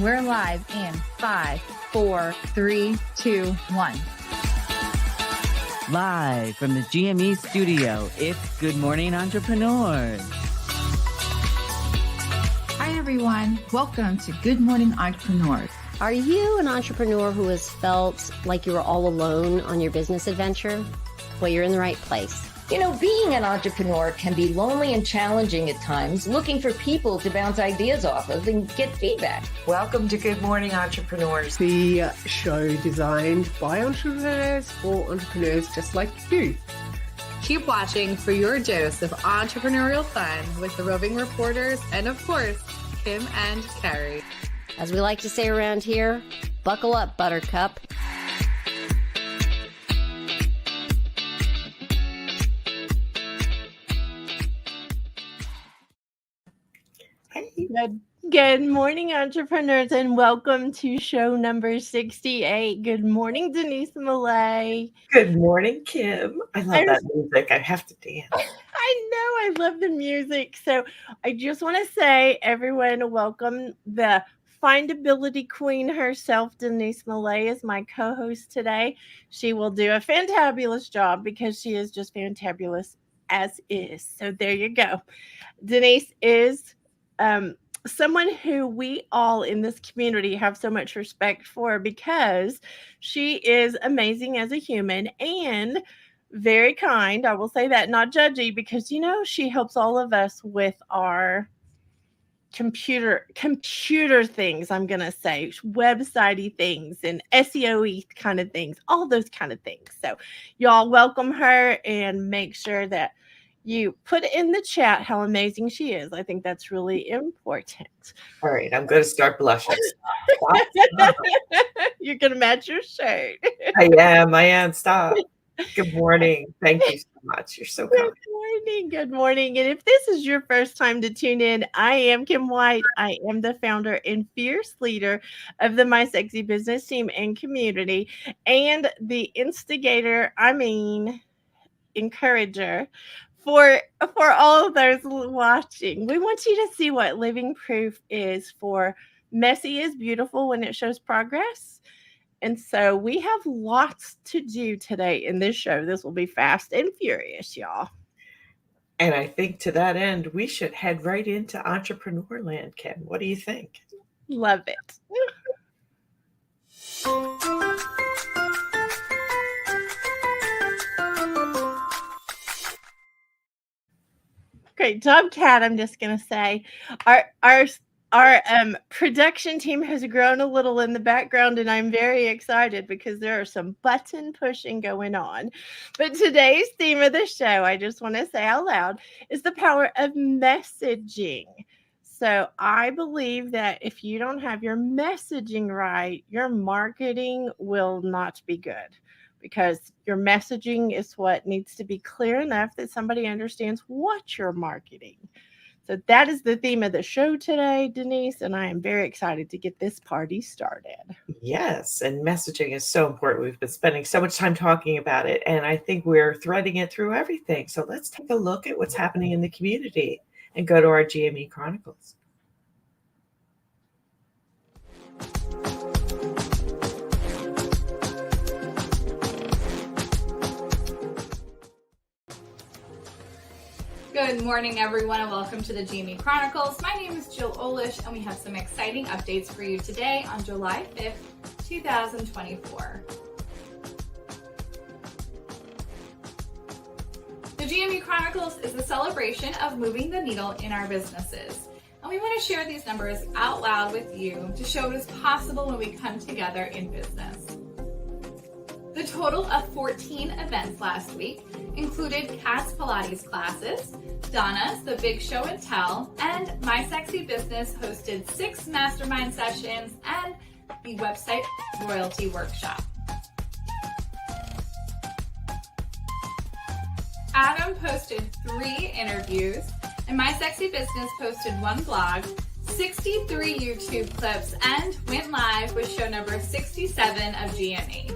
We're live in 5, 4, 3, 2, 1. Live from the GME studio, it's Good Morning Entrepreneurs. Hi, everyone. Welcome to Good Morning Entrepreneurs. Are you an entrepreneur who has felt like you were all alone on your business adventure? Well, you're in the right place. You know, being an entrepreneur can be lonely and challenging at times, looking for people to bounce ideas off of and get feedback. Welcome to Good Morning Entrepreneurs. The show designed by entrepreneurs for entrepreneurs just like you. Keep watching for your dose of entrepreneurial fun with the Roving Reporters and, of course, Kim and Carrie. As we like to say around here, buckle up, Buttercup. Good morning, entrepreneurs, and welcome to show number 68. Good morning, Denise Millay. Good morning, Kim. I love that music. I have to dance. I know, I love the music. So I just want to say, everyone, welcome the findability queen herself. Denise Millay is my co-host today. She will do a fantabulous job because she is just fantabulous as is. So there you go. Denise is someone who we all in this community have so much respect for because she is amazing as a human and very kind. I will say that, not judgy, because, you know, she helps all of us with our computer things, I'm going to say, website-y things and SEO-y kind of things, all those kind of things. So y'all welcome her and make sure that you put in the chat how amazing she is. I think that's really important. All right, I'm going to start blushing. You're going to match your shirt. I am. Stop. Good morning. Thank you so much. You're so kind. Good morning. And if this is your first time to tune in, I am Kim White. I am the founder and fierce leader of the My Sexy Business team and community, and the encourager for all of those watching. We want you to see what living proof is for messy is beautiful when it shows progress. And so we have lots to do today in this show. This will be fast and furious, y'all. And I think to that end, we should head right into entrepreneur land, Kim. What do you think? Love it. Great job, Kat. I'm just going to say our production team has grown a little in the background, and I'm very excited because there are some button pushing going on. But today's theme of the show, I just want to say out loud, is the power of messaging. So I believe that if you don't have your messaging right, your marketing will not be good, because your messaging is what needs to be clear enough that somebody understands what you're marketing. So that is the theme of the show today, Denise, and I am very excited to get this party started. Yes, and messaging is so important. We've been spending so much time talking about it, and I think we're threading it through everything. So let's take a look at what's happening in the community and go to our GME Chronicles. Good morning, everyone, and welcome to the GME Chronicles. My name is Jill Olish, and we have some exciting updates for you today on July 5th, 2024. The GME Chronicles is a celebration of moving the needle in our businesses, and we want to share these numbers out loud with you to show what is possible when we come together in business. The total of 14 events last week included Kat's Pilates classes, Donna's The Big Show and Tell, and My Sexy Business hosted 6 mastermind sessions and the website royalty workshop. Adam posted 3 interviews, and My Sexy Business posted 1 blog, 63 YouTube clips, and went live with show number 67 of GME.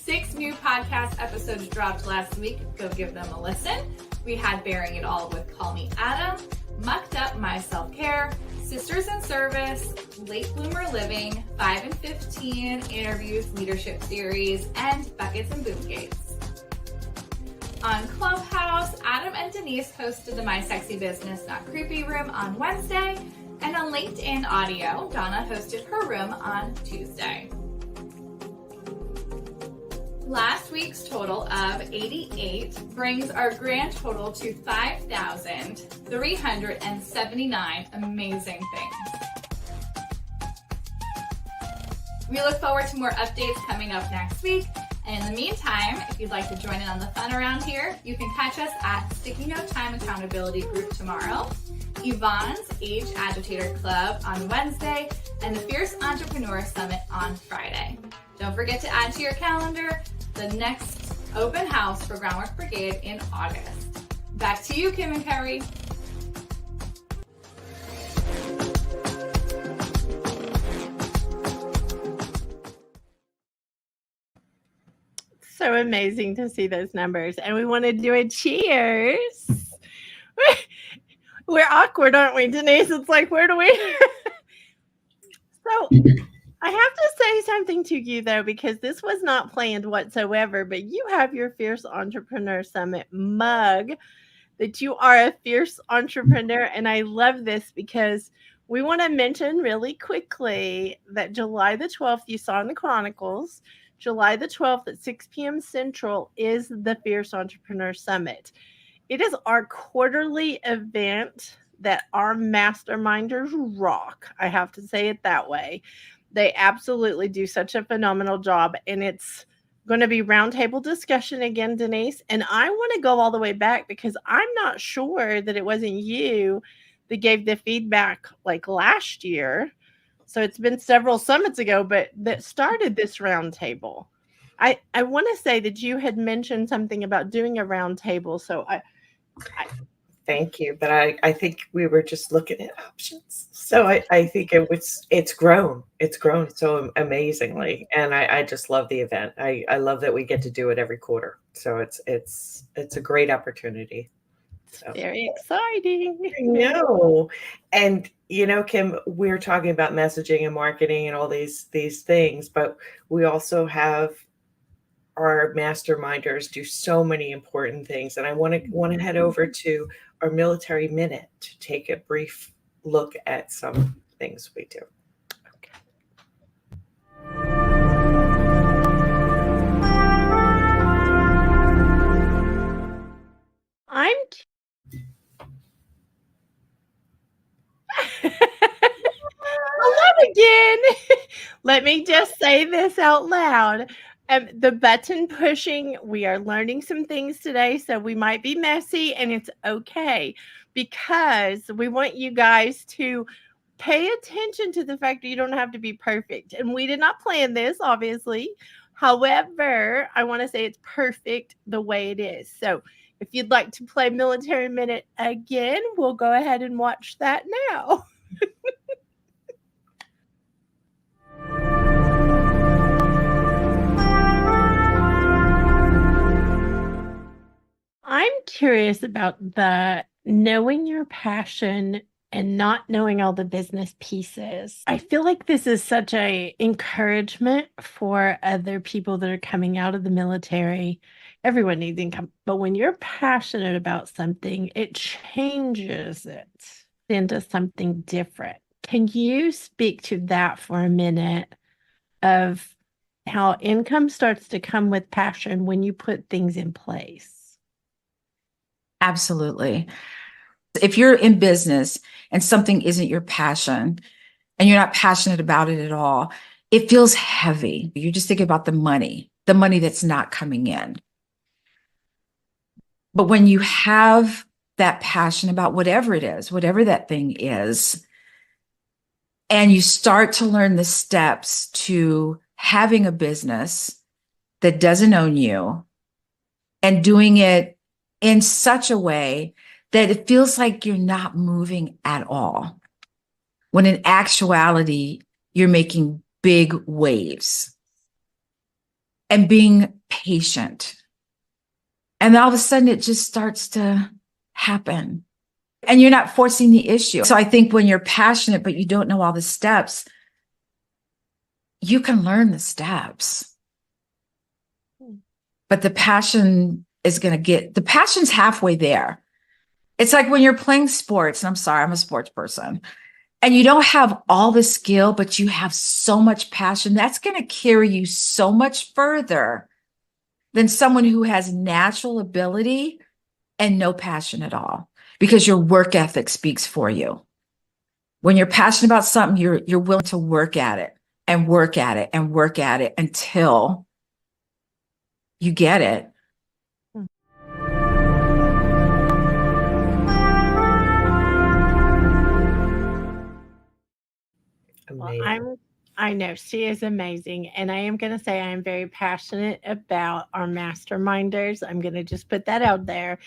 6 new podcast episodes dropped last week. Go give them a listen. We had Bearing It All with Call Me Adam, Mucked Up My Self-Care, Sisters in Service, Late Bloomer Living, 5 and 15 Interviews Leadership Series, and Buckets and Boom Gates. On Clubhouse, Adam and Denise hosted the My Sexy Business Not Creepy room on Wednesday, and on LinkedIn Audio, Donna hosted her room on Tuesday. Last week's total of 88 brings our grand total to 5,379 amazing things. We look forward to more updates coming up next week. And in the meantime, if you'd like to join in on the fun around here, you can catch us at Sticky Note Time Accountability Group tomorrow, Yvonne's Age Agitator Club on Wednesday, and the Fierce Entrepreneur Summit on Friday. Don't forget to add to your calendar the next open house for Groundwork Brigade in August. Back to you, Kim and Kerry. So amazing to see those numbers. And we want to do a cheers. We're awkward, aren't we, Denise? It's like, where do we? So I have to say something to you, though, because this was not planned whatsoever, but you have your Fierce Entrepreneur Summit mug that you are a fierce entrepreneur. And I love this because we want to mention really quickly that July the 12th, you saw in the Chronicles, July the 12th at 6 p.m. Central is the Fierce Entrepreneur Summit. It is our quarterly event that our masterminders rock. I have to say it that way. They absolutely do such a phenomenal job. And it's going to be roundtable discussion again, Denise. And I want to go all the way back because I'm not sure that it wasn't you that gave the feedback like last year. So it's been several summits ago, but that started this roundtable. I want to say that you had mentioned something about doing a roundtable. So I Thank you. But I think we were just looking at options. So I think it's grown. It's grown so amazingly. And I just love the event. I love that we get to do it every quarter. So it's a great opportunity. So. Very exciting. I know. And Kim, we're talking about messaging and marketing and all these things, but we also have our masterminders do so many important things. And I want to head over to our military minute to take a brief look at some things we do. Hello again. Let me just say this out loud. The button pushing, we are learning some things today, so we might be messy, and it's okay because we want you guys to pay attention to the fact that you don't have to be perfect. And we did not plan this, obviously. However, I want to say it's perfect the way it is. So if you'd like to play Military Minute again, we'll go ahead and watch that now. I'm curious about the knowing your passion and not knowing all the business pieces. I feel like this is such a encouragement for other people that are coming out of the military. Everyone needs income, but when you're passionate about something, it changes it into something different. Can you speak to that for a minute of how income starts to come with passion when you put things in place? Absolutely. If you're in business and something isn't your passion and you're not passionate about it at all, it feels heavy. You just think about the money that's not coming in. But when you have that passion about whatever it is, whatever that thing is, and you start to learn the steps to having a business that doesn't own you and doing it in such a way that it feels like you're not moving at all, when in actuality, you're making big waves and being patient. And all of a sudden, it just starts to happen. and you're not forcing the issue. So I think when you're passionate, but you don't know all the steps, you can learn the steps. But the passion is going to the passion's halfway there. It's like when you're playing sports, and I'm sorry, I'm a sports person, and you don't have all the skill, but you have so much passion, that's going to carry you so much further than someone who has natural ability and no passion at all, because your work ethic speaks for you. When you're passionate about something, you're willing to work at it and work at it and work at it until you get it. Well, I know she is amazing. And I am going to say I am very passionate about our masterminders. I'm going to just put that out there.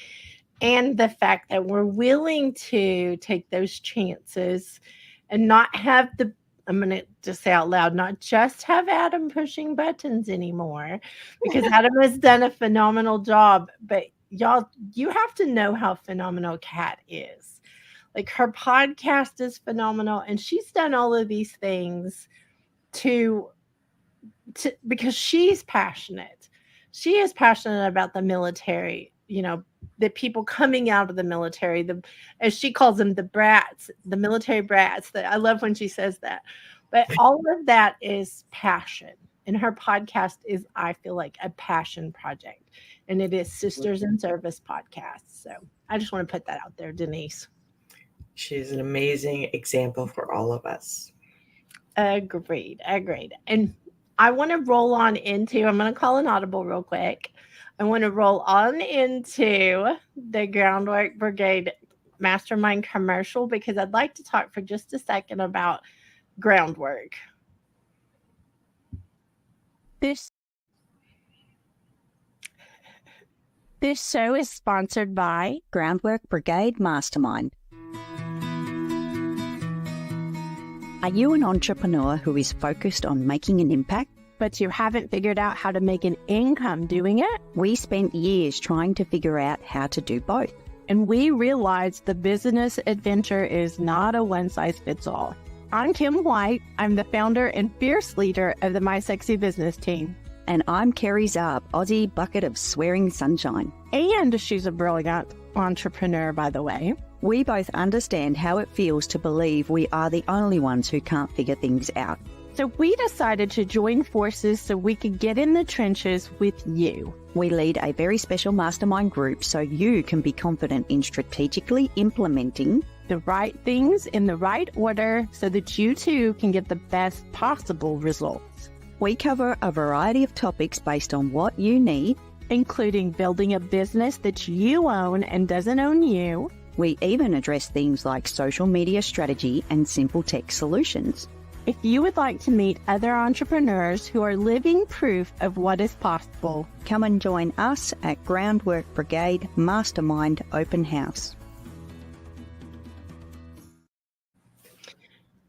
And the fact that we're willing to take those chances and not have I'm going to just say out loud, not just have Adam pushing buttons anymore, because Adam has done a phenomenal job. But y'all, you have to know how phenomenal Kat is. Like, her podcast is phenomenal, and she's done all of these things because she's passionate. She is passionate about the military, the people coming out of the military, as she calls them, the brats, the military brats. That I love when she says that. But all of that is passion. And her podcast is, I feel like, a passion project. And it is Sisters in Service podcast. So I just want to put that out there, Denise. She's an amazing example for all of us. Agreed. And I want to roll on into, I'm going to call an audible real quick. I want to roll on into the Groundwork Brigade Mastermind commercial, because I'd like to talk for just a second about groundwork. This show is sponsored by Groundwork Brigade Mastermind. Are you an entrepreneur who is focused on making an impact, but you haven't figured out how to make an income doing it? We spent years trying to figure out how to do both. And we realized the business adventure is not a one-size-fits-all. I'm Kim White. I'm the founder and fierce leader of the My Sexy Business team. And I'm Kerry Zarb, Aussie bucket of swearing sunshine. And she's a brilliant entrepreneur, by the way. We both understand how it feels to believe we are the only ones who can't figure things out. So we decided to join forces so we could get in the trenches with you. We lead a very special mastermind group so you can be confident in strategically implementing the right things in the right order so that you too can get the best possible results. We cover a variety of topics based on what you need, including building a business that you own and doesn't own you. We even address things like social media strategy and simple tech solutions. If you would like to meet other entrepreneurs who are living proof of what is possible, come and join us at Groundwork Brigade Mastermind Open House.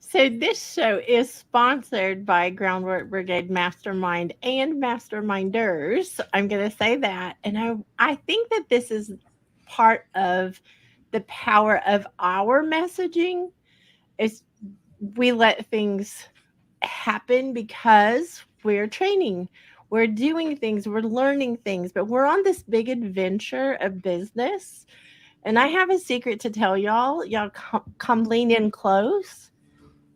So this show is sponsored by Groundwork Brigade Mastermind and Masterminders. I'm going to say that. And I think that this is part of the power of our messaging. Is we let things happen because we're training, we're doing things, we're learning things, but we're on this big adventure of business. And I have a secret to tell y'all. Y'all come lean in close.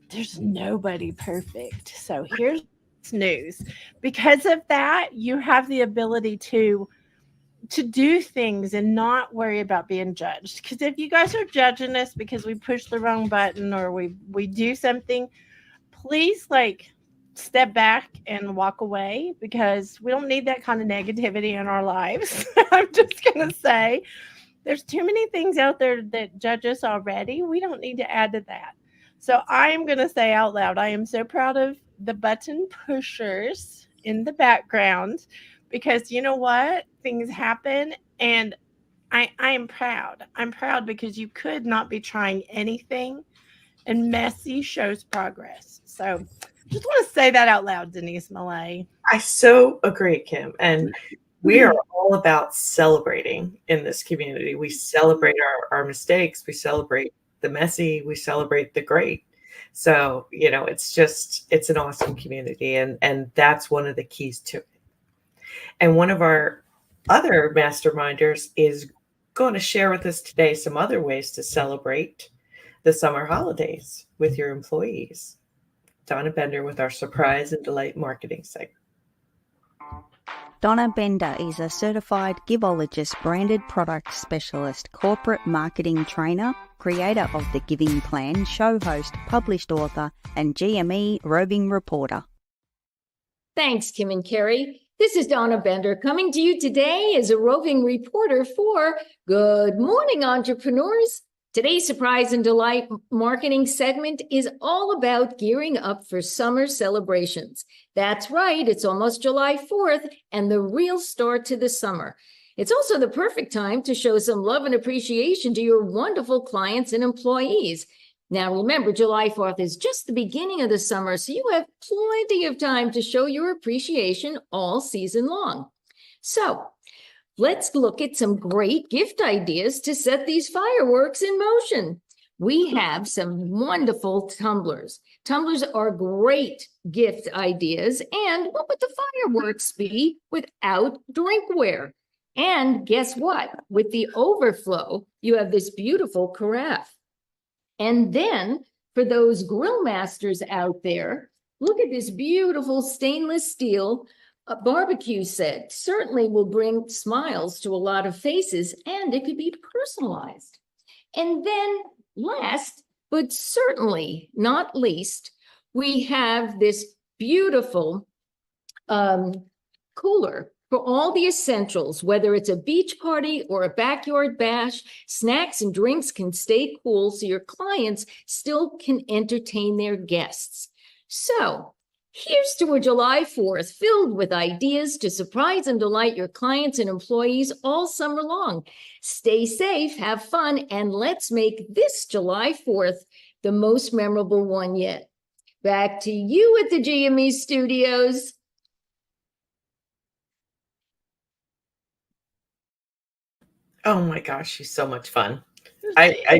There's nobody perfect. So here's news. Because of that, you have the ability to do things and not worry about being judged. Because if you guys are judging us because we push the wrong button or we do something, please step back and walk away, because we don't need that kind of negativity in our lives. I'm just going to say there's too many things out there that judge us already. We don't need to add to that. So I am going to say out loud, I am so proud of the button pushers in the background, because you know what? Things happen, and I am proud. I'm proud because you could not be trying anything, and messy shows progress. So just want to say that out loud, Denise Millay. I so agree, Kim. And We are all about celebrating in this community. We celebrate our mistakes. We celebrate the messy. We celebrate the great. So, it's an awesome community. And that's one of the keys to it. And one of our other masterminders is going to share with us today some other ways to celebrate the summer holidays with your employees. Donna Bender with our Surprise and Delight Marketing segment. Donna Bender is a certified Givologist branded product specialist, corporate marketing trainer, creator of the Giving Plan, show host, published author, and GME roving reporter. Thanks, Kim and Carrie. This is Donna Bender coming to you today as a roving reporter for Good Morning Entrepreneurs. Today's Surprise and Delight marketing segment is all about gearing up for summer celebrations. That's right, it's almost July 4th and the real start to the summer. It's also the perfect time to show some love and appreciation to your wonderful clients and employees. Now, remember, July 4th is just the beginning of the summer, so you have plenty of time to show your appreciation all season long. So, let's look at some great gift ideas to set these fireworks in motion. We have some wonderful tumblers. Tumblers are great gift ideas. And what would the fireworks be without drinkware? And guess what? With the overflow, you have this beautiful carafe. And then for those grill masters out there, look at this beautiful stainless steel barbecue set. Certainly will bring smiles to a lot of faces, and it could be personalized. And then last, but certainly not least, we have this beautiful cooler for all the essentials, whether it's a beach party or a backyard bash. Snacks and drinks can stay cool so your clients still can entertain their guests. So here's to a July 4th filled with ideas to surprise and delight your clients and employees all summer long. Stay safe, have fun, and let's make this July 4th the most memorable one yet. Back to you at the GME studios. Oh my gosh, she's so much fun. I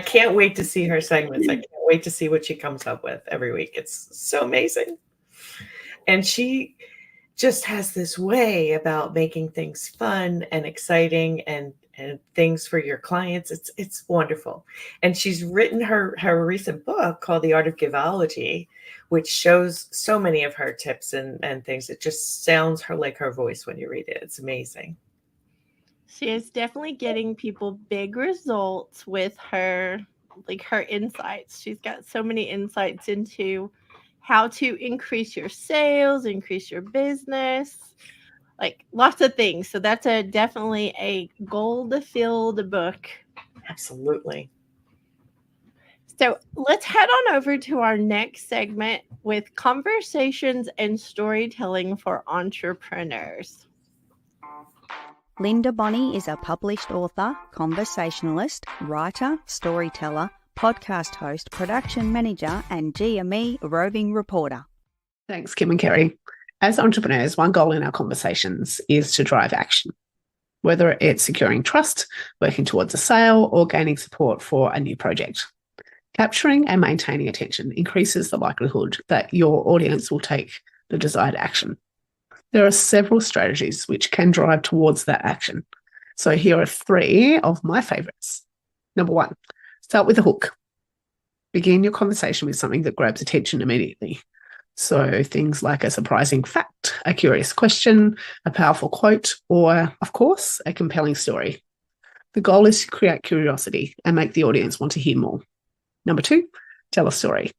can't wait to see her segments. I can't wait to see what she comes up with every week. It's so amazing. And she just has this way about making things fun and exciting and things for your clients. It's wonderful. And she's written her recent book called The Art of Giveology, which shows so many of her tips and things. It just sounds like her voice when you read it. It's amazing. She is definitely getting people big results with her insights. She's got so many insights into how to increase your sales, increase your business, lots of things. So that's definitely a gold-filled book. Absolutely. So let's head on over to our next segment with conversations and storytelling for entrepreneurs. Linda Bonney is a published author, conversationalist, writer, storyteller, podcast host, production manager, and GME roving reporter. Thanks, Kim and Carrie. As entrepreneurs, one goal in our conversations is to drive action, whether it's securing trust, working towards a sale, or gaining support for a new project. Capturing and maintaining attention increases the likelihood that your audience will take the desired action. There are several strategies which can drive towards that action. So here are 3 of my favorites. Number 1, start with a hook. Begin your conversation with something that grabs attention immediately. So things like a surprising fact, a curious question, a powerful quote, or, of course, a compelling story. The goal is to create curiosity and make the audience want to hear more. Number 2, tell a story.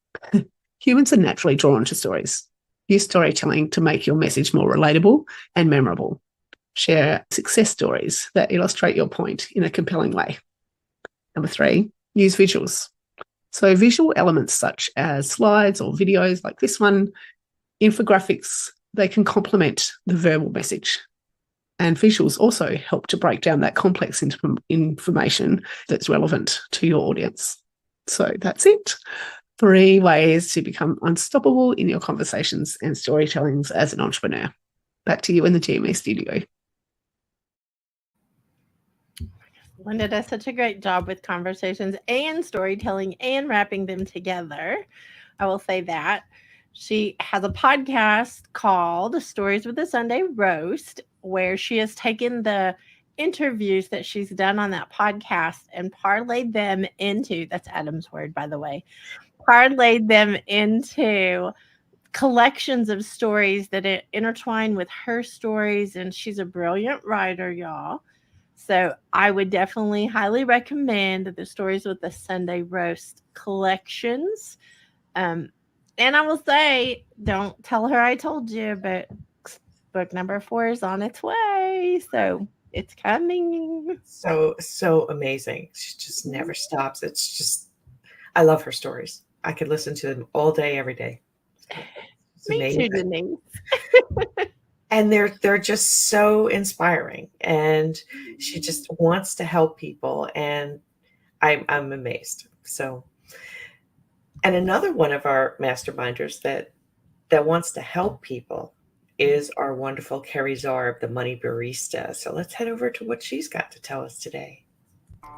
Humans are naturally drawn to stories. Use storytelling to make your message more relatable and memorable. Share success stories that illustrate your point in a compelling way. Number 3, use visuals. So visual elements such as slides or videos like this one, infographics, they can complement the verbal message. And visuals also help to break down that complex information that's relevant to your audience. So that's it. 3 ways to become unstoppable in your conversations and storytellings as an entrepreneur. Back to you in the GME studio. Linda does such a great job with conversations and storytelling and wrapping them together. I will say that. She has a podcast called Stories with the Sunday Roast, where she has taken the interviews that she's done on that podcast and parlayed them into, that's Adam's word, by the way, parlayed them into collections of stories that intertwine with her stories. And she's a brilliant writer, y'all. So I would definitely highly recommend the Stories with the Sunday Roast collections. And I will say, don't tell her I told you, but book number 4 is on its way. So it's coming. So amazing. She just never stops. It's just, I love her stories. I could listen to them all day, every day. It's Me amazing. too, Denise. And they're just so inspiring. And she just wants to help people. And I'm amazed. So, and another one of our masterminders that wants to help people is our wonderful Carrie Zarb, the Money Barista. So let's head over to what she's got to tell us today.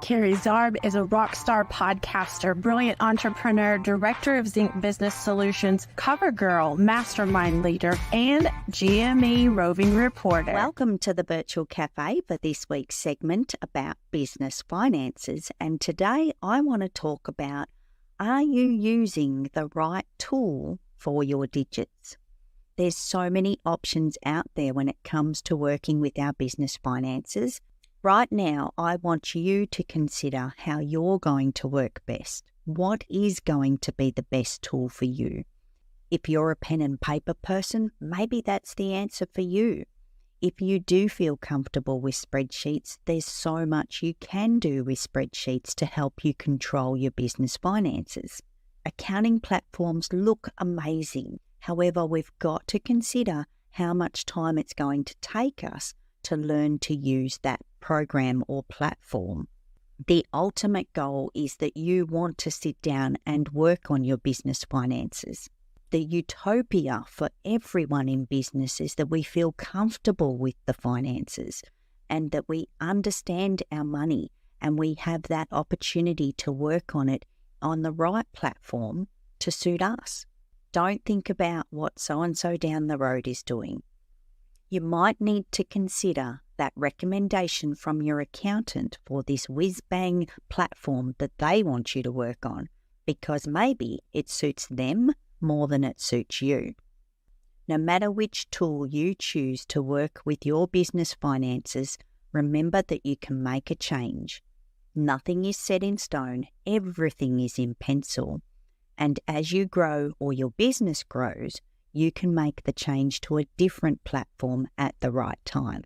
Carrie Zarb is a rock star podcaster, brilliant entrepreneur, director of Zinc Business Solutions, cover girl, mastermind leader, and GME Roving Reporter. Welcome to the Virtual Cafe for this week's segment about business finances. And today I want to talk about, are you using the right tool for your digits? There's so many options out there when it comes to working with our business finances. Right now, I want you to consider how you're going to work best. What is going to be the best tool for you? If you're a pen and paper person, maybe that's the answer for you. If you do feel comfortable with spreadsheets, there's so much you can do with spreadsheets to help you control your business finances. Accounting platforms look amazing. However, we've got to consider how much time it's going to take us to learn to use that program or platform. The ultimate goal is that you want to sit down and work on your business finances. The utopia for everyone in business is that we feel comfortable with the finances and that we understand our money and we have that opportunity to work on it on the right platform to suit us. Don't think about what so-and-so down the road is doing. You might need to consider that recommendation from your accountant for this whiz-bang platform that they want you to work on, because maybe it suits them more than it suits you. No matter which tool you choose to work with your business finances, remember that you can make a change. Nothing is set in stone, everything is in pencil. And as you grow or your business grows, you can make the change to a different platform at the right time.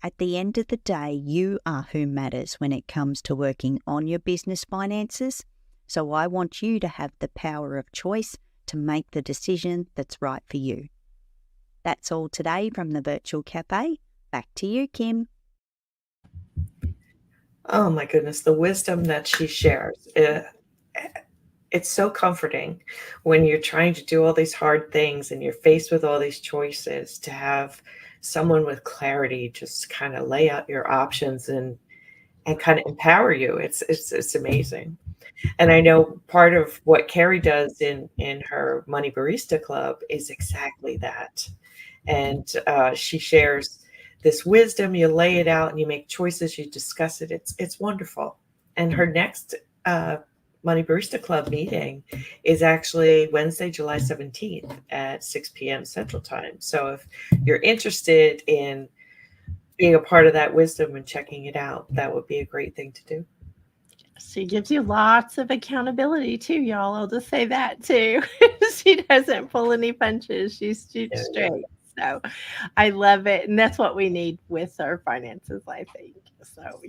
At the end of the day, you are who matters when it comes to working on your business finances. So I want you to have the power of choice to make the decision that's right for you. That's all today from the Virtual Cafe. Back to you, Kim. Oh my goodness, the wisdom that she shares. It's so comforting when you're trying to do all these hard things and you're faced with all these choices to have someone with clarity just kind of lay out your options and kind of empower you. It's amazing. And I know part of what Carrie does in her Money Barista Club is exactly that. And she shares this wisdom. You lay it out and you make choices, you discuss it. It's wonderful. And her next Money Barista Club meeting is actually Wednesday, July 17th at 6 p.m. Central Time. So if you're interested in being a part of that wisdom and checking it out, that would be a great thing to do. She gives you lots of accountability too, y'all. I'll just say that too. She doesn't pull any punches. She shoots straight. So I love it. And that's what we need with our finances, I think. So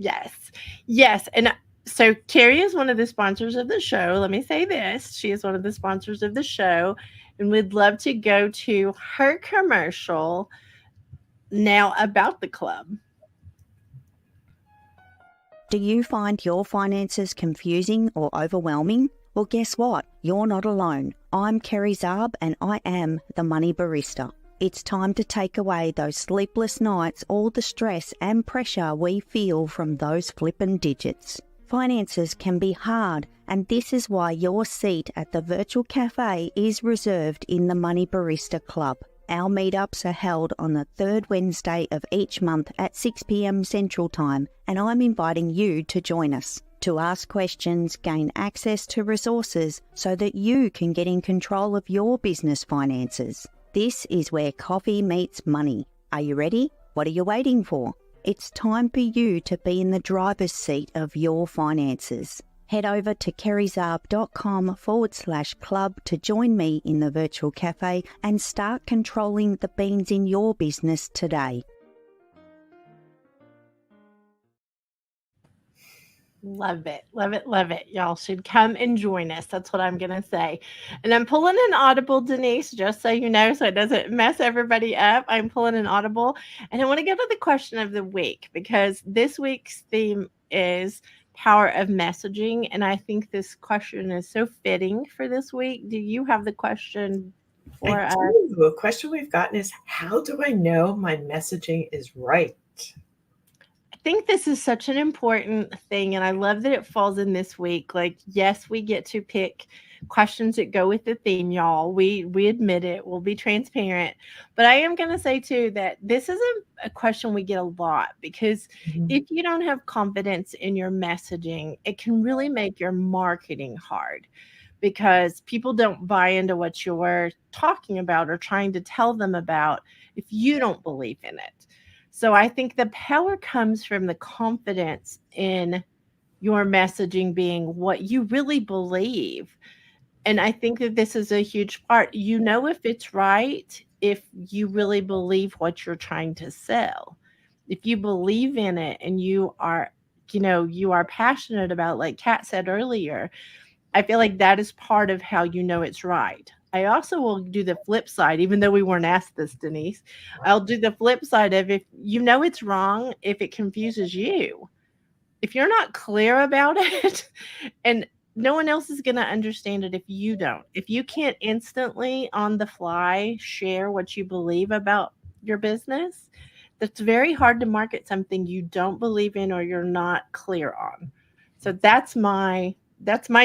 yes. And so Carrie is one of the sponsors of the show. Let me say this. She is one of the sponsors of the show. And we'd love to go to her commercial now about the club. Do you find your finances confusing or overwhelming? Well, guess what? You're not alone. I'm Carrie Zarb and I am the Money Barista. It's time to take away those sleepless nights, all the stress and pressure we feel from those flippin' digits. Finances can be hard, and this is why your seat at the virtual cafe is reserved in the Money Barista Club. Our meetups are held on the third Wednesday of each month at 6 p.m. Central Time, and I'm inviting you to join us to ask questions, gain access to resources so that you can get in control of your business finances. This is where coffee meets money. Are you ready? What are you waiting for? It's time for you to be in the driver's seat of your finances. Head over to kerryzarb.com/club to join me in the virtual cafe and start controlling the beans in your business today. Love it. Love it. Love it. Y'all should come and join us. That's what I'm going to say. And I'm pulling an audible, Denise, just so you know, so it doesn't mess everybody up. I'm pulling an audible. And I want to go to the question of the week because this week's theme is power of messaging. And I think this question is so fitting for this week. Do you have the question for us? A question we've gotten is, how do I know my messaging is right? I think this is such an important thing, and I love that it falls in this week. Like, yes, we get to pick questions that go with the theme, y'all. We admit it. We'll be transparent. But I am going to say, too, that this is a question we get a lot because if you don't have confidence in your messaging, it can really make your marketing hard because people don't buy into what you're talking about or trying to tell them about if you don't believe in it. So I think the power comes from the confidence in your messaging being what you really believe. And I think that this is a huge part. You know if it's right if you really believe what you're trying to sell. If you believe in it and you are passionate about, like Kat said earlier, I feel like that is part of how you know it's right. I also will do the flip side, even though we weren't asked this, Denise. I'll do the flip side of if you know it's wrong, if it confuses you. If you're not clear about it, and no one else is going to understand it if you don't. If you can't instantly on the fly share what you believe about your business, that's very hard to market something you don't believe in or you're not clear on. So that's my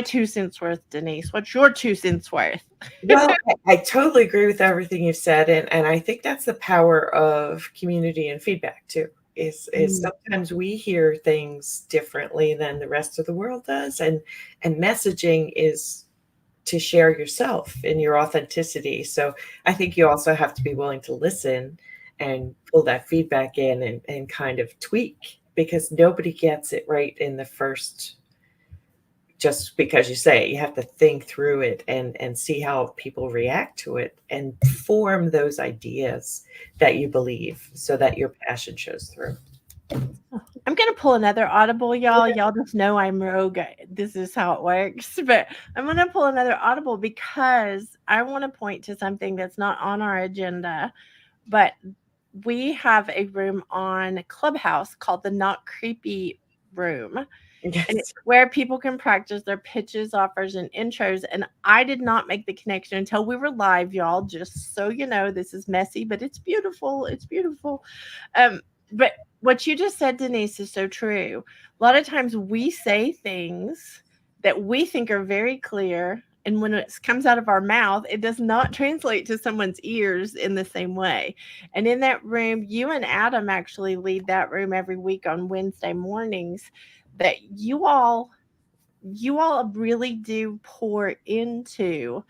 2 cents worth, Denise. What's your 2 cents worth? Well, I totally agree with everything you've said. And I think that's the power of community and feedback too, is sometimes we hear things differently than the rest of the world does. And messaging is to share yourself and your authenticity. So I think you also have to be willing to listen and pull that feedback in and kind of tweak, because nobody gets it right in the first. Just because you say it, you have to think through it and see how people react to it and form those ideas that you believe so that your passion shows through. I'm going to pull another audible, y'all. Y'all just know I'm rogue. This is how it works. But I'm going to pull another audible because I want to point to something that's not on our agenda, but we have a room on Clubhouse called the Not Creepy Room. Yes. And it's where people can practice their pitches, offers, and intros. And I did not make the connection until we were live, y'all. Just so you know, this is messy, but it's beautiful. It's beautiful. But what you just said, Denise, is so true. A lot of times we say things that we think are very clear. And when it comes out of our mouth, it does not translate to someone's ears in the same way. And in that room, you and Adam actually lead that room every week on Wednesday mornings. That you all really do pour into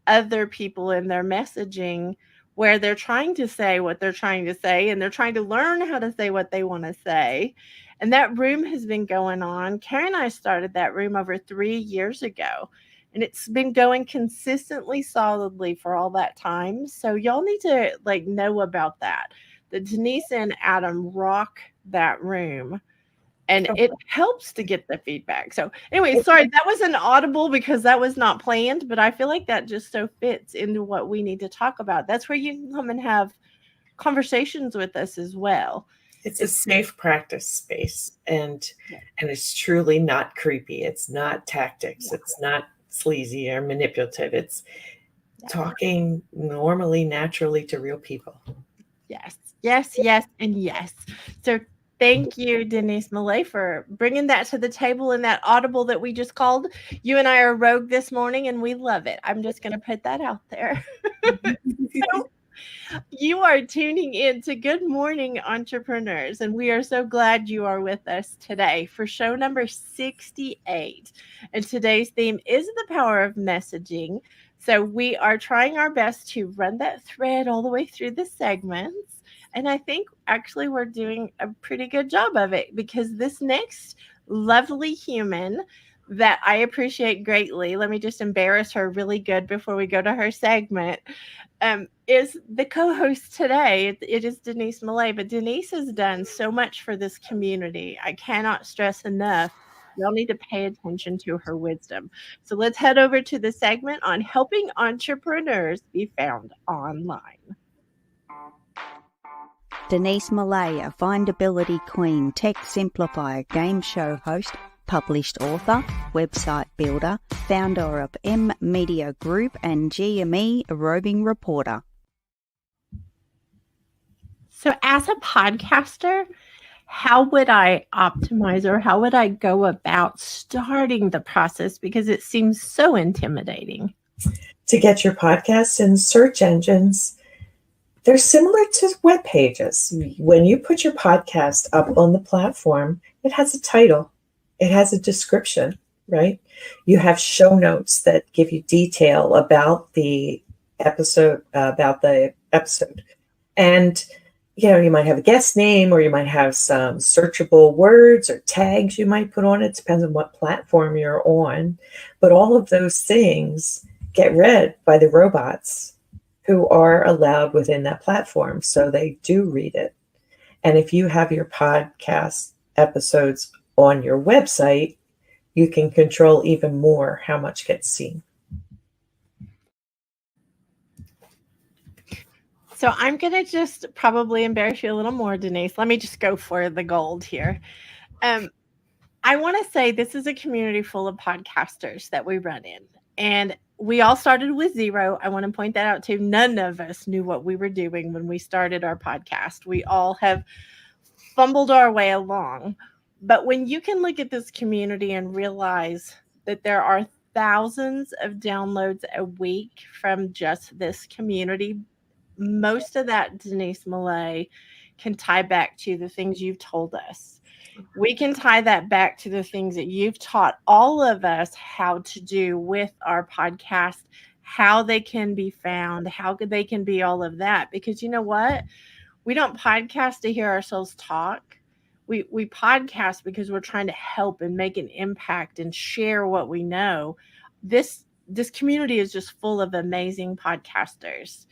other people in their messaging where they're trying to say what they're trying to say and they're trying to learn how to say what they want to say. And that room has been going on. Karen and I started that room over 3 years ago, and it's been going consistently, solidly for all that time. So y'all need to know about that. That Denise and Adam rock that room. And it helps to get the feedback. So anyway, sorry, that was an audible because that was not planned, but I feel like that just so fits into what we need to talk about. That's where you can come and have conversations with us as well. It's a safe practice space, and it's truly not creepy. It's not tactics. It's not sleazy or manipulative. talking normally, naturally to real people. Yes, yes, yes, and yes. So thank you, Denise Millay, for bringing that to the table in that audible that we just called. You and I are rogue this morning, and we love it. I'm just going to put that out there. So you are tuning in to Good Morning Entrepreneurs, and we are so glad you are with us today for show number 68. And today's theme is the power of messaging. So we are trying our best to run that thread all the way through the segments. And I think actually we're doing a pretty good job of it, because this next lovely human that I appreciate greatly, let me just embarrass her really good before we go to her segment, is the co-host today. It is Denise Millay, but Denise has done so much for this community. I cannot stress enough. Y'all need to pay attention to her wisdom. So let's head over to the segment on helping entrepreneurs be found online. Denise Millay, a findability queen, tech simplifier, game show host, published author, website builder, founder of M Media Group and GME Roving Reporter. So as a podcaster, how would I optimize, or how would I go about starting the process? Because it seems so intimidating. To get your podcasts in search engines, they're similar to web pages. When you put your podcast up on the platform, it has a title. It has a description, right? You have show notes that give you detail about the episode, And, you might have a guest name, or you might have some searchable words or tags you might put on it. Depends on what platform you're on. But all of those things get read by the robots who are allowed within that platform. So they do read it. And if you have your podcast episodes on your website, you can control even more how much gets seen. So I'm going to just probably embarrass you a little more, Denise. Let me just go for the gold here. I want to say this is a community full of podcasters that we run in. And we all started with zero. I want to point that out too. None of us knew what we were doing when we started our podcast. We all have fumbled our way along. But when you can look at this community and realize that there are thousands of downloads a week from just this community, most of that, Denise Millay, can tie back to the things you've told us. We can tie that back to the things that you've taught all of us how to do with our podcast, how they can be found, how they can be all of that. Because you know what? We don't podcast to hear ourselves talk. We podcast because we're trying to help and make an impact and share what we know. This community is just full of amazing podcasters.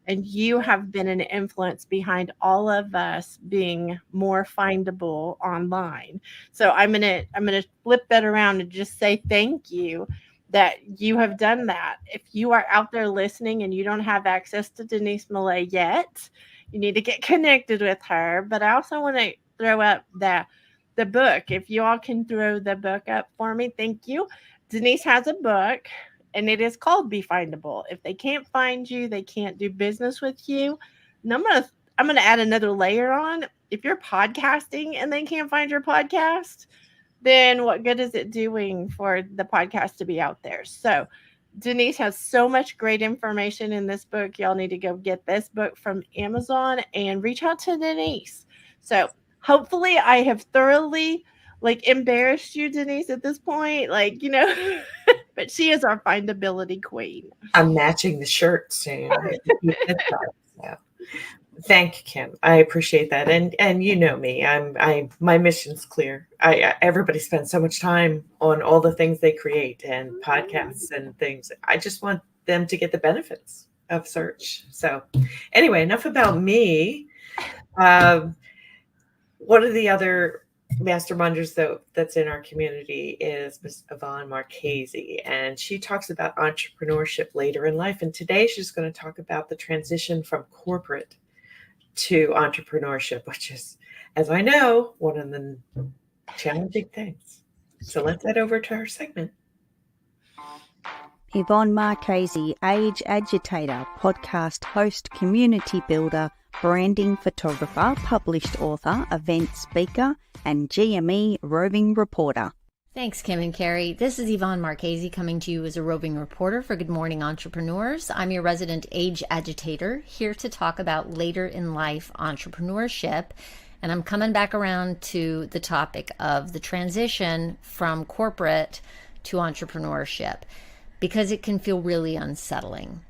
And you have been an influence behind all of us being more findable online. So I'm gonna flip that around and just say thank you that you have done that. If you are out there listening and you don't have access to Denise Millay yet, you need to get connected with her. But I also want to throw up the book. If you all can throw the book up for me, thank you. Denise has a book, and it is called Be Findable. If they can't find you, they can't do business with you. And I'm gonna add another layer on. If you're podcasting and they can't find your podcast, then what good is it doing for the podcast to be out there? So Denise has so much great information in this book. Y'all need to go get this book from Amazon and reach out to Denise. So hopefully I have thoroughly embarrassed you, Denise, at this point. But she is our findability queen. I'm matching the shirt soon. Yeah. Thank you, Kim. I appreciate that. And you know me, my mission's clear. Everybody spends so much time on all the things they create and podcasts and things. I just want them to get the benefits of search. So anyway, enough about me. One of the other masterminders that's in our community is Ms. Yvonne Marchese, and she talks about entrepreneurship later in life. And today she's going to talk about the transition from corporate to entrepreneurship, which is, as I know, one of the challenging things. So let's head over to her segment. Yvonne Marchese, age agitator, podcast host, community builder, branding photographer, published author, event speaker, and GME roving reporter. Thanks, Kim and Carrie. This is Yvonne Marchese coming to you as a roving reporter for Good Morning Entrepreneurs. I'm your resident age agitator, here to talk about later in life entrepreneurship. And I'm coming back around to the topic of the transition from corporate to entrepreneurship, because it can feel really unsettling.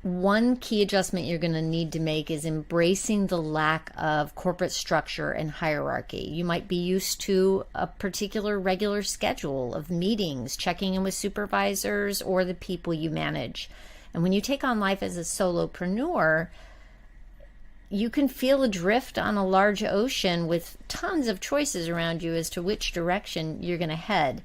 One key adjustment you're going to need to make is embracing the lack of corporate structure and hierarchy. You might be used to a particular regular schedule of meetings, checking in with supervisors or the people you manage. And when you take on life as a solopreneur, you can feel adrift on a large ocean with tons of choices around you as to which direction you're going to head.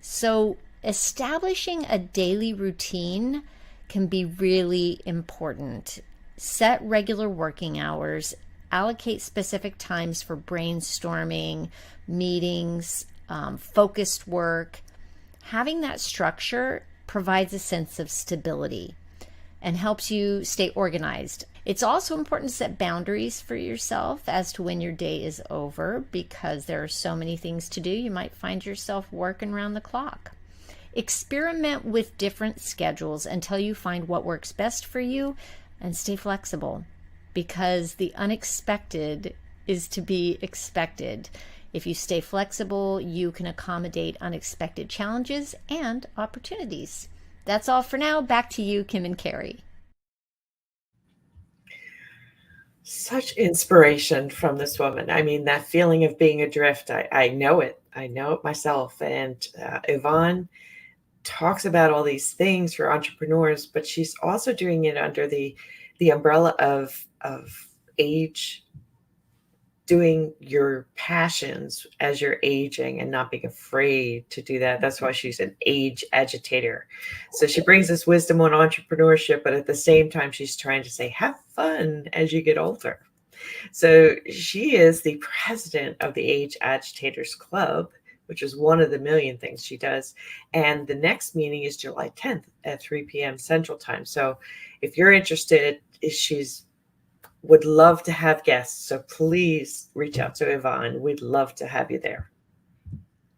So establishing a daily routine can be really important. Set regular working hours, allocate specific times for brainstorming, meetings, focused work. Having that structure provides a sense of stability and helps you stay organized. It's also important to set boundaries for yourself as to when your day is over, because there are so many things to do. You might find yourself working around the clock. Experiment with different schedules until you find what works best for you, and stay flexible, because the unexpected is to be expected. If you stay flexible, you can accommodate unexpected challenges and opportunities. That's all for now. Back to you, Kim and Carrie. Such inspiration from this woman. I mean, that feeling of being adrift, I know it. I know it myself. And Yvonne talks about all these things for entrepreneurs, but she's also doing it under the umbrella of age, doing your passions as you're aging and not being afraid to do that. That's why she's an age agitator. So she brings us wisdom on entrepreneurship, but at the same time, she's trying to say, have fun as you get older. So she is the president of the Age Agitators Club, which is one of the million things she does. And the next meeting is July 10th at 3 p.m. Central Time. So if you're interested, she's would love to have guests. So please reach out to Yvonne. We'd love to have you there.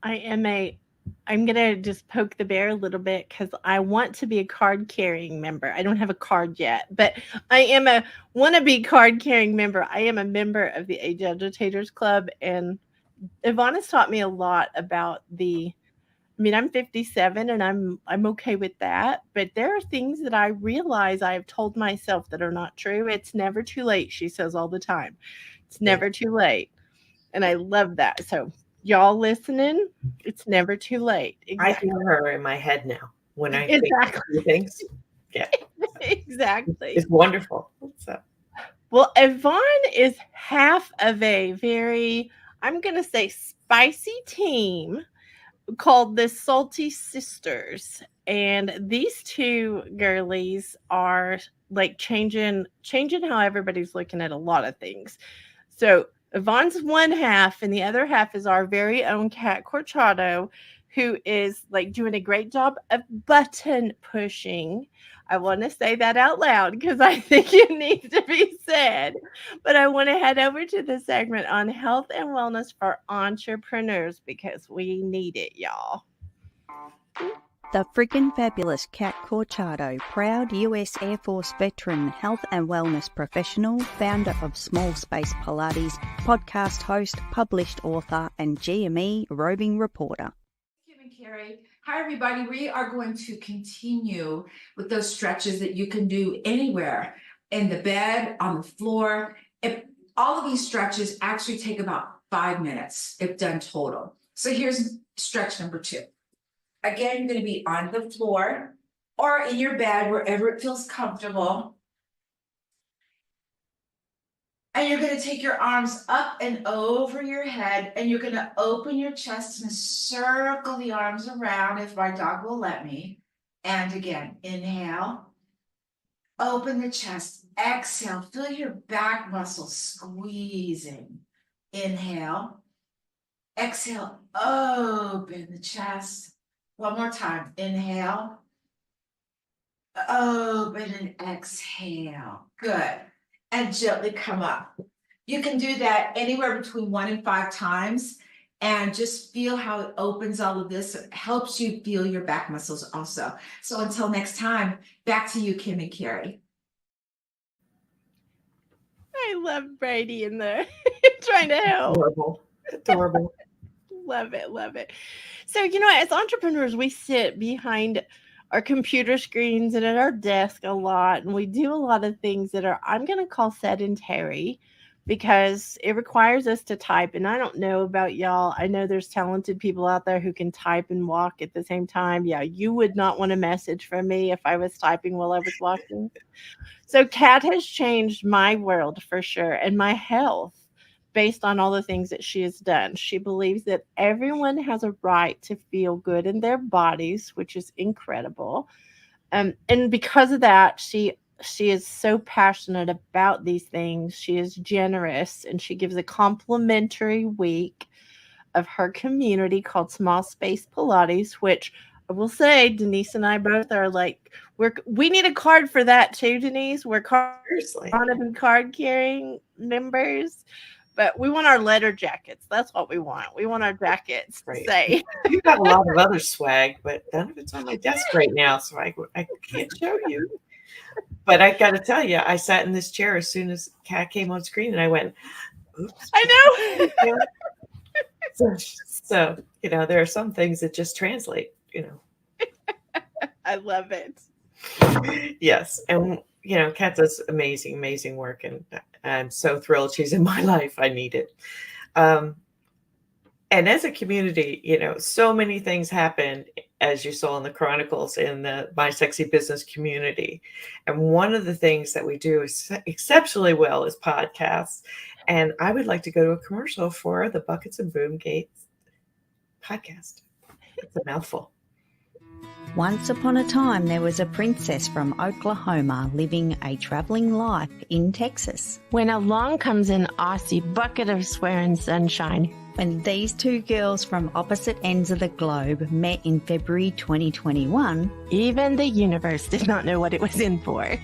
I'm going to just poke the bear a little bit, because I want to be a card carrying member. I don't have a card yet, but I am a wannabe card carrying member. I am a member of the Age Agitators Club, and Yvonne has taught me a lot about I'm 57 and I'm okay with that, but there are things that I realize I've told myself that are not true. It's never too late, she says all the time. It's never too late. And I love that. So y'all listening, it's never too late. Exactly. I hear her in my head now when I think things. Yeah. Exactly. It's wonderful. So. Well, Yvonne is half of a very, I'm going to say, spicy team called the Salty Sisters. And these two girlies are like changing how everybody's looking at a lot of things. So Yvonne's one half, and the other half is our very own Kat Corchado, who is like doing a great job of button pushing. I want to say that out loud because I think it needs to be said. But I want to head over to the segment on health and wellness for entrepreneurs, because we need it, y'all. The friggin' fabulous Kat Corchado, proud US Air Force veteran, health and wellness professional, founder of Small Space Pilates, podcast host, published author, and GME roving reporter. Kim and Carrie. Hi, everybody. We are going to continue with those stretches that you can do anywhere, in the bed, on the floor. All of these stretches actually take about 5 minutes if done total. So here's stretch number 2. Again, you're going to be on the floor or in your bed, wherever it feels comfortable. And you're going to take your arms up and over your head, and you're going to open your chest and circle the arms around if my dog will let me. And again, inhale, open the chest, exhale, feel your back muscles squeezing. Inhale, exhale, open the chest. One more time, inhale, Open and exhale. Good. And gently come up. You can do that anywhere between 1 and 5 times. And just feel how it opens all of this. It helps you feel your back muscles also. So until next time, back to you, Kim and Carrie. I love Brady in there trying to help. Adorable. Adorable. Love it. Love it. So, you know, as entrepreneurs, we sit behind our computer screens and at our desk a lot, and we do a lot of things that are, I'm going to call sedentary, because it requires us to type. And I don't know about y'all. I know there's talented people out there who can type and walk at the same time. Yeah, you would not want a message from me if I was typing while I was walking. So Kat has changed my world for sure, and my health, based on all the things that she has done. She believes that everyone has a right to feel good in their bodies, which is incredible. And because of that, she is so passionate about these things. She is generous, and she gives a complimentary week of her community called Small Space Pilates, which I will say Denise and I both are like, we need a card for that too, Denise. We're card carrying members, but we want our letter jackets. That's what we want. We want our jackets to say. You've got a lot of other swag, but none of it's on my desk right now, so I can't show you. But I got to tell you, I sat in this chair as soon as Kat came on screen, and I went, oops. I know. So, you know, there are some things that just translate, you know. I love it. Yes. And, you know, Kat does amazing, amazing work. And I'm so thrilled she's in my life. I need it. And as a community, you know, so many things happen, as you saw in the Chronicles, in the My Sexy Business community. And one of the things that we do exceptionally well is podcasts. And I would like to go to a commercial for the Buckets and Boom Gates podcast. It's a mouthful. Once upon a time, there was a princess from Oklahoma living a traveling life in Texas. When along comes an Aussie bucket of swearing sunshine. When these two girls from opposite ends of the globe met in February 2021, even the universe did not know what it was in for.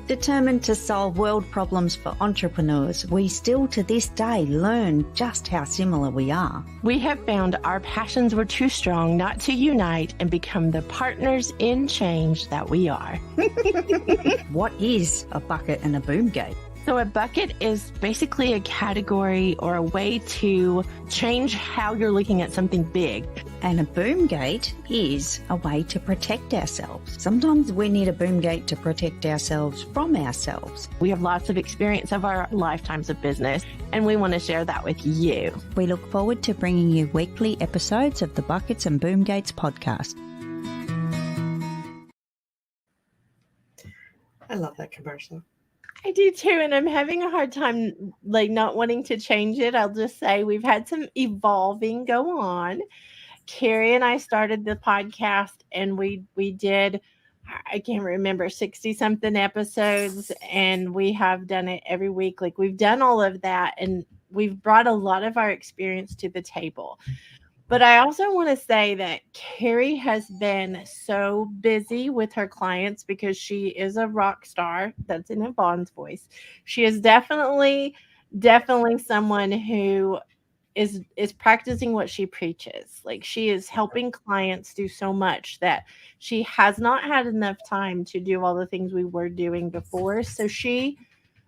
Determined to solve world problems for entrepreneurs, we still to this day learn just how similar we are. We have found our passions were too strong not to unite and become the partners in change that we are. What is a bucket and a boom gate? So a bucket is basically a category or a way to change how you're looking at something big. And a boom gate is a way to protect ourselves. Sometimes we need a boom gate to protect ourselves from ourselves. We have lots of experience of our lifetimes of business, and we want to share that with you. We look forward to bringing you weekly episodes of the Buckets and Boom Gates podcast. I love that commercial. I do too, and I'm having a hard time not wanting to change it. I'll just say we've had some evolving go on. Carrie and I started the podcast, and we did, I can't remember, 60-something episodes, and we have done it every week. We've done all of that, and we've brought a lot of our experience to the table. But I also want to say that Carrie has been so busy with her clients because she is a rock star. That's in Yvonne's voice. She is definitely someone who is practicing what she preaches. She is helping clients do so much that she has not had enough time to do all the things we were doing before. So she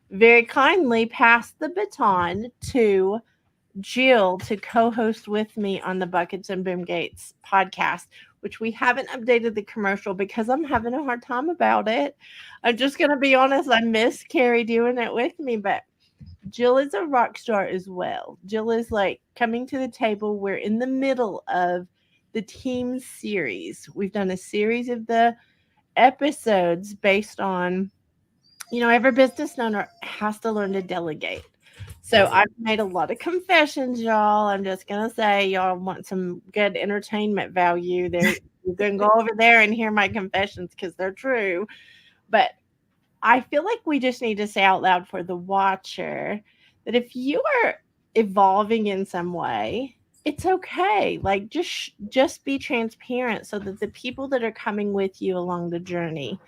very kindly passed the baton to Jill to co-host with me on the Buckets and Boom Gates podcast, which we haven't updated the commercial because I'm having a hard time about it. I'm just going to be honest. I miss Carrie doing it with me, but Jill is a rock star as well. Jill is coming to the table. We're in the middle of the team series. We've done a series of the episodes based on, every business owner has to learn to delegate. So I've made a lot of confessions, y'all. I'm just going to say, y'all want some good entertainment value. You can go over there and hear my confessions because they're true. But I feel like we just need to say out loud for the watcher that if you are evolving in some way, it's okay. Like just be transparent so that the people that are coming with you along the journey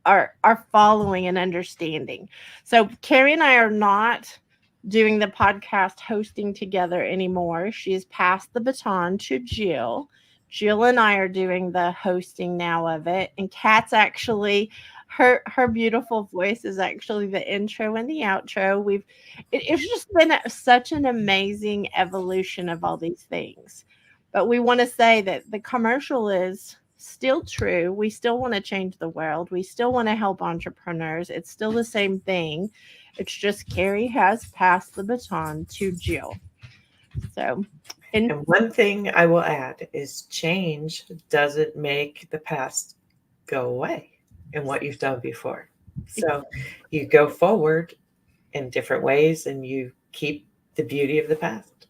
are following and understanding. So Carrie and I are not doing the podcast hosting together anymore. She's passed the baton to Jill. Jill and I are doing the hosting now of it. And Kat's actually her beautiful voice is actually the intro and the outro. It's just been such an amazing evolution of all these things. But we want to say that the commercial is still true. We still want to change the world. We still want to help entrepreneurs. It's still the same thing. It's just Carrie has passed the baton to Jill. So, and one thing I will add is change doesn't make the past go away in what you've done before. So you go forward in different ways and you keep the beauty of the past.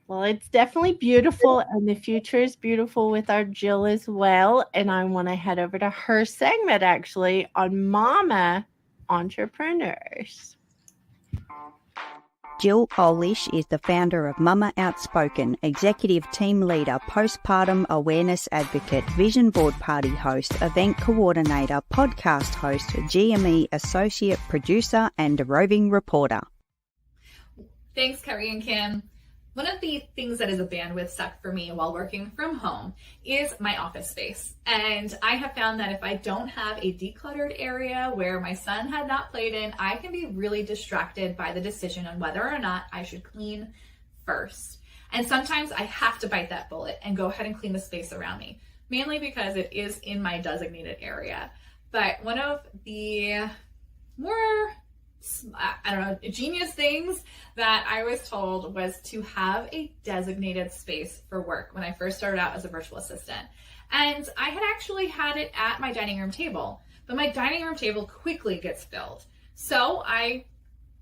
Well, it's definitely beautiful, and the future is beautiful with our Jill as well. And I want to head over to her segment actually on Mama Entrepreneurs. Jill Olish is the founder of Mama Outspoken, executive team leader, postpartum awareness advocate, vision board party host, event coordinator, podcast host, GME associate producer, and roving reporter. Thanks, Carrie and Kim. One of the things that is a bandwidth suck for me while working from home is my office space. And I have found that if I don't have a decluttered area where my son had not played in, I can be really distracted by the decision on whether or not I should clean first. And sometimes I have to bite that bullet and go ahead and clean the space around me, mainly because it is in my designated area. But one of the more genius things that I was told was to have a designated space for work when I first started out as a virtual assistant. And I had actually had it at my dining room table, but my dining room table quickly gets filled. So I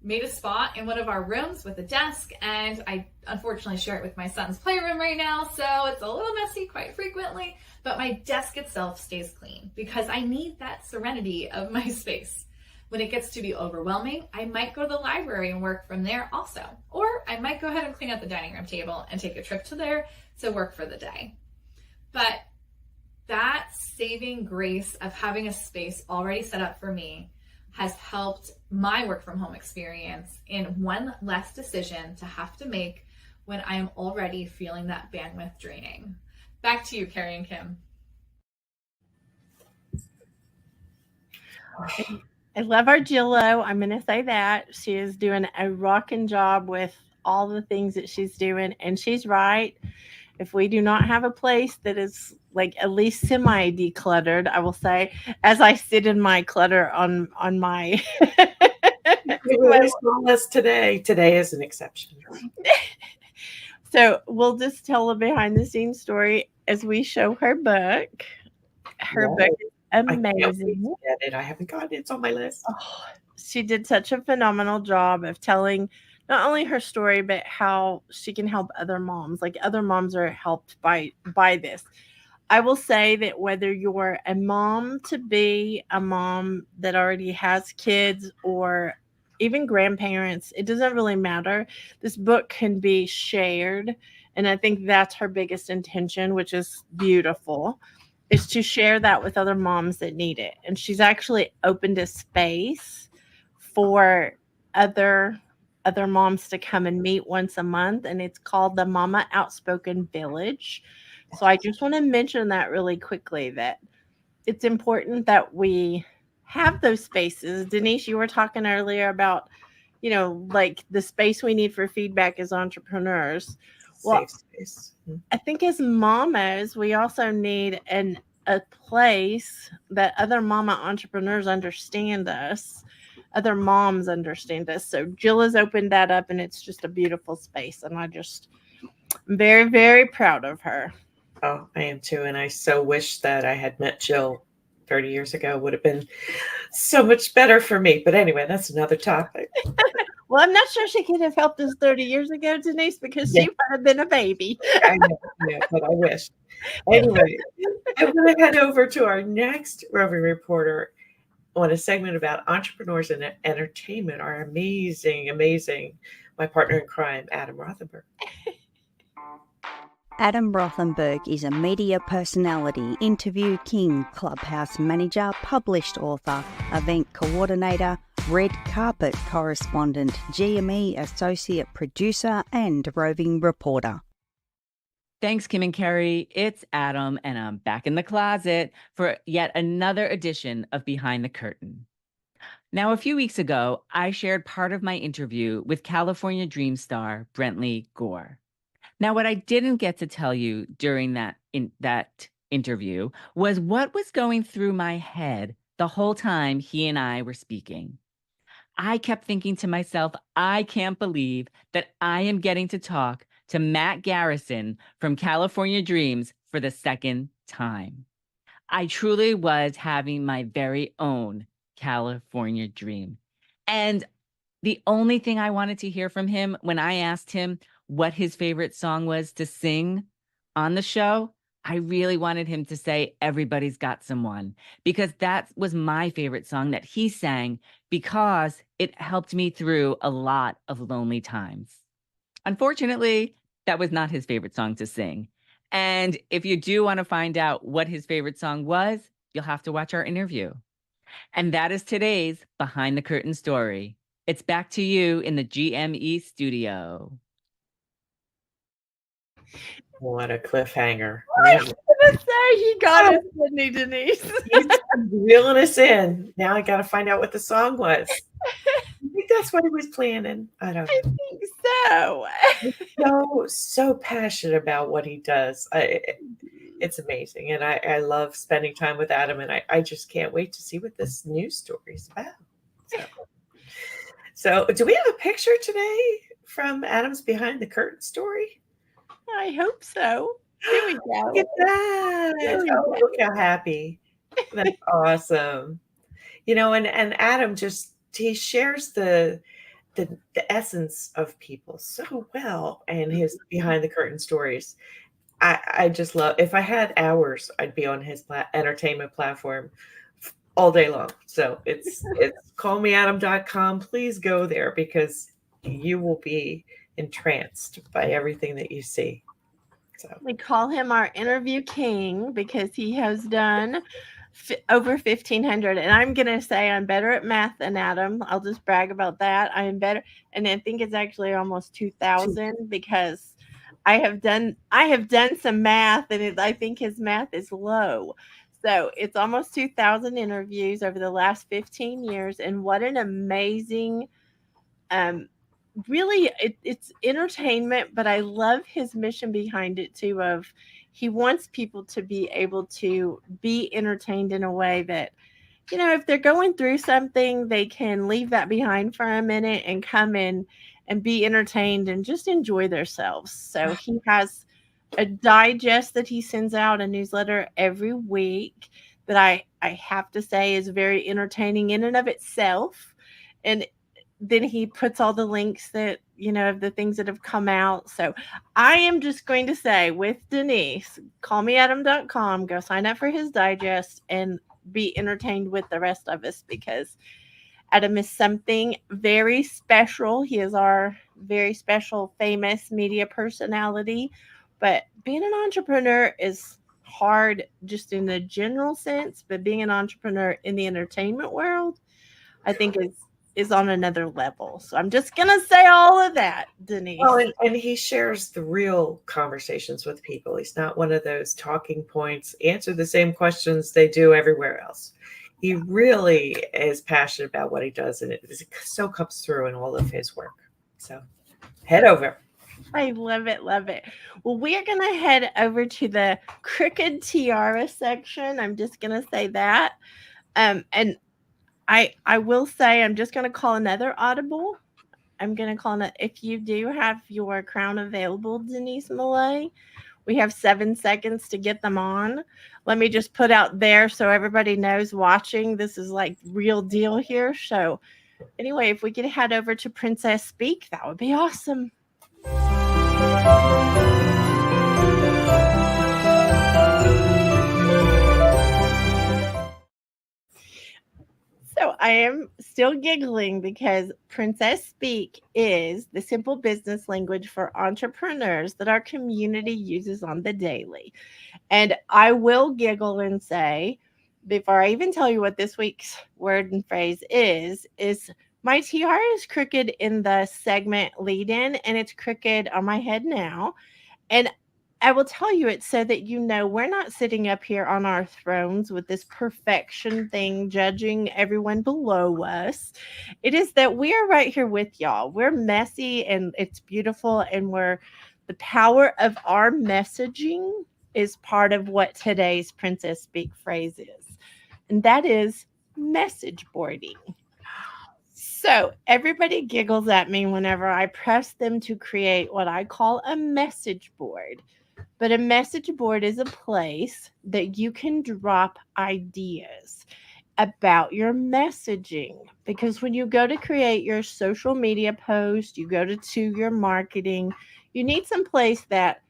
made a spot in one of our rooms with a desk, and I unfortunately share it with my son's playroom right now, so it's a little messy quite frequently, but my desk itself stays clean because I need that serenity of my space. When it gets to be overwhelming, I might go to the library and work from there also. Or I might go ahead and clean up the dining room table and take a trip to there to work for the day. But that saving grace of having a space already set up for me has helped my work from home experience in one less decision to have to make when I am already feeling that bandwidth draining. Back to you, Carrie and Kim. I love our Jillo. I'm going to say that. She is doing a rocking job with all the things that she's doing. And she's right. If we do not have a place that is like at least semi-decluttered, I will say, as I sit in my clutter on my... Today is an exception. So we'll just tell a behind-the-scenes story as we show her book. Her book is amazing. I haven't gotten it. It's on my list. Oh, she did such a phenomenal job of telling not only her story, but how she can help other moms. Like other moms are helped by this. I will say that whether you're a mom to be, a mom that already has kids, or even grandparents, it doesn't really matter. This book can be shared. And I think that's her biggest intention, which is beautiful, is to share that with other moms that need it. And she's actually opened a space for other moms to come and meet once a month. And it's called the Mama Outspoken Village. So I just want to mention that really quickly, that it's important that we have those spaces. Denise, you were talking earlier about, like the space we need for feedback as entrepreneurs. Well, Safe space. I think as mamas, we also need a place that other mama entrepreneurs understand us, other moms understand us. So Jill has opened that up, and it's just a beautiful space. And I'm very, very proud of her. Oh, I am too. And I so wish that I had met Jill 30 years ago. Would have been so much better for me. But anyway, that's another topic. Well, I'm not sure she could have helped us 30 years ago, Denise, because she would have been a baby. I know, but I wish. Anyway, I'm going to head over to our next roving reporter on a segment about entrepreneurs and entertainment, our amazing, my partner in crime, Adam Rothenberg. Adam Rothenberg is a media personality, interview king, clubhouse manager, published author, event coordinator, red carpet correspondent, GME associate producer, and roving reporter. Thanks, Kim and Kerry. It's Adam, and I'm back in the closet for yet another edition of Behind the Curtain. Now, a few weeks ago, I shared part of my interview with California Dream star Brentley Gore. Now, what I didn't get to tell you during that interview was what was going through my head the whole time he and I were speaking. I kept thinking to myself, I can't believe that I am getting to talk to Matt Garrison from California Dreams for the second time. I truly was having my very own California dream. And the only thing I wanted to hear from him when I asked him what his favorite song was to sing on the show, I really wanted him to say Everybody's Got Someone, because that was my favorite song that he sang because it helped me through a lot of lonely times. Unfortunately, that was not his favorite song to sing. And if you do want to find out what his favorite song was, you'll have to watch our interview. And that is today's Behind the Curtain story. It's back to you in the GME studio. What a cliffhanger. I was going to say, he got us, didn't he, Denise? He's reeling us in. Now I got to find out what the song was. I think that's what he was planning. I don't know. I think so. He's so passionate about what he does. It's amazing. And I love spending time with Adam, and I just can't wait to see what this news story is about. So do we have a picture today from Adam's Behind the Curtain story? I hope so. Here we go. Look at that. Look how happy. That's awesome. You know, and Adam he shares the essence of people so well, and his Behind the Curtain stories. I just love. If I had hours, I'd be on his entertainment platform all day long. So it's callmeadam.com. Please go there because you will be entranced by everything that you see. So we call him our interview king because he has done over 1,500. And I'm going to say I'm better at math than Adam. I'll just brag about that. I am better. And I think it's actually almost 2,000 because I have done some math, and I think his math is low. So it's almost 2,000 interviews over the last 15 years. And what an amazing, really, it's entertainment, but I love his mission behind it too, of he wants people to be able to be entertained in a way that, you know, if they're going through something, they can leave that behind for a minute and come in and be entertained and just enjoy themselves. So he has a digest that he sends out, a newsletter every week that I have to say is very entertaining in and of itself. And then he puts all the links that, you know, of the things that have come out. So I am just going to say with Denise, callmeadam.com, go sign up for his digest and be entertained with the rest of us, because Adam is something very special. He is our very special, famous media personality. But being an entrepreneur is hard just in the general sense, but being an entrepreneur in the entertainment world, I think is on another level. So I'm just going to say all of that, Denise. Oh, and he shares the real conversations with people. He's not one of those talking points, answer the same questions they do everywhere else. He really is passionate about what he does, and it so comes through in all of his work. So head over. I love it. Love it. Well, we are going to head over to the Crooked Tiara section. I'm just going to say that. And I will say, I'm just going to call another audible. I'm going to call it, if you do have your crown available, Denise Millay, we have 7 seconds to get them on. Let me just put out there so everybody knows watching. This is like real deal here. So anyway, if we could head over to Princess Speak, that would be awesome. So I I am still giggling because Princess Speak is the simple business language for entrepreneurs that our community uses on the daily. And I will giggle and say, before I even tell you what this week's word and phrase is my tiara is crooked in the segment lead in, and it's crooked on my head now. And I will tell you, it's so that you know we're not sitting up here on our thrones with this perfection thing, judging everyone below us. It is that we are right here with y'all. We're messy and it's beautiful, and the power of our messaging is part of what today's Princess Speak phrase is. And that is message boarding. So everybody giggles at me whenever I press them to create what I call a message board. But a message board is a place that you can drop ideas about your messaging. Because when you go to create your social media post, you go to your marketing, you need some place that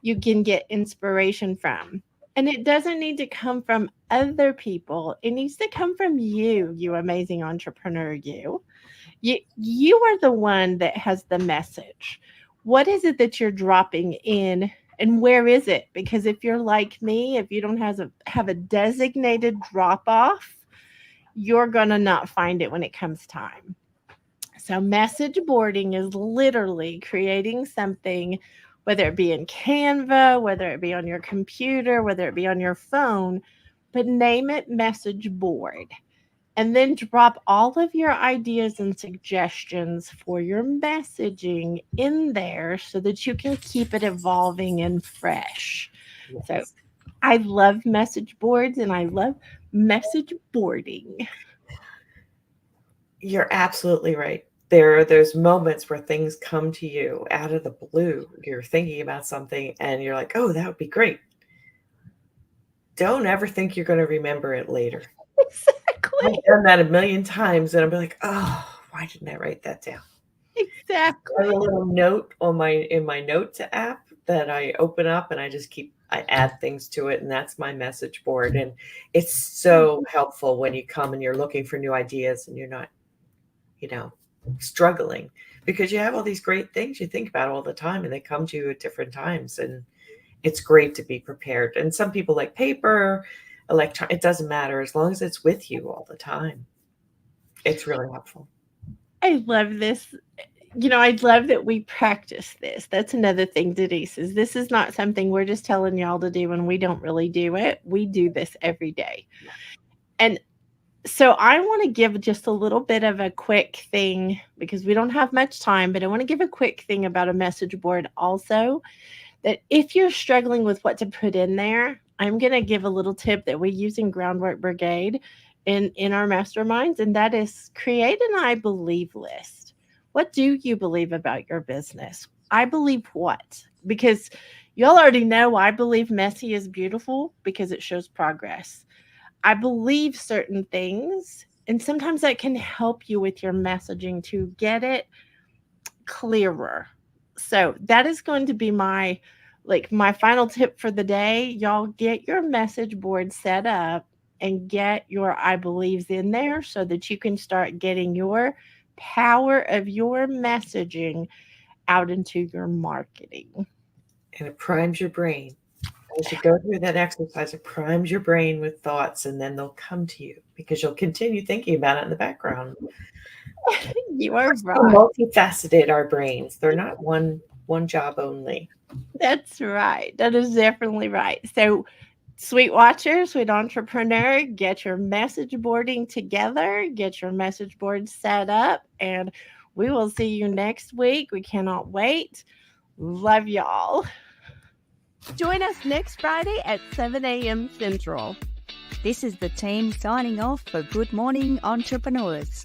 you can get inspiration from. And it doesn't need to come from other people. It needs to come from you, you amazing entrepreneur, you. You are the one that has the message. What is it that you're dropping in, and where is it? Because if you're like me, if you don't have a designated drop off, you're going to not find it when it comes time. So message boarding is literally creating something, whether it be in Canva, whether it be on your computer, whether it be on your phone, but name it message board. And then drop all of your ideas and suggestions for your messaging in there so that you can keep it evolving and fresh. Yes. So I love message boards and I love message boarding. You're absolutely right. There are those moments where things come to you out of the blue. You're thinking about something and you're like, oh, that would be great. Don't ever think you're going to remember it later. Exactly. I've done that a million times and I'll be like, oh, why didn't I write that down? Exactly. I have a little note in my notes app that I open up and I add things to it, and that's my message board. And it's so helpful when you come and you're looking for new ideas and you're not, struggling, because you have all these great things you think about all the time and they come to you at different times, and it's great to be prepared. And some people like paper, it doesn't matter as long as it's with you all the time. It's really helpful. I love this. I love that we practice this. That's another thing, Denise, is this is not something we're just telling y'all to do and we don't really do it. We do this every day. And so I want to give just a little bit of a quick thing, because we don't have much time, but I want to give a quick thing about a message board also, that if you're struggling with what to put in there, I'm going to give a little tip that we use in Groundwork Brigade in our masterminds, and that is create an I believe list. What do you believe about your business? I believe what? Because y'all already know I believe messy is beautiful because it shows progress. I believe certain things, and sometimes that can help you with your messaging to get it clearer. So that is going to be my final tip for the day. Y'all get your message board set up and get your I believes in there so that you can start getting your power of your messaging out into your marketing. And it primes your brain. As you go through that exercise, it primes your brain with thoughts, and then they'll come to you because you'll continue thinking about it in the background. You are right. Multifaceted, our brains. They're not one job only. That's right. That is definitely right. So, sweet watcher, sweet entrepreneur, get your message boarding together, get your message board set up, and we will see you next week. We cannot wait. Love y'all. Join us next Friday at 7 a.m. Central. This is the team signing off for Good Morning Entrepreneurs.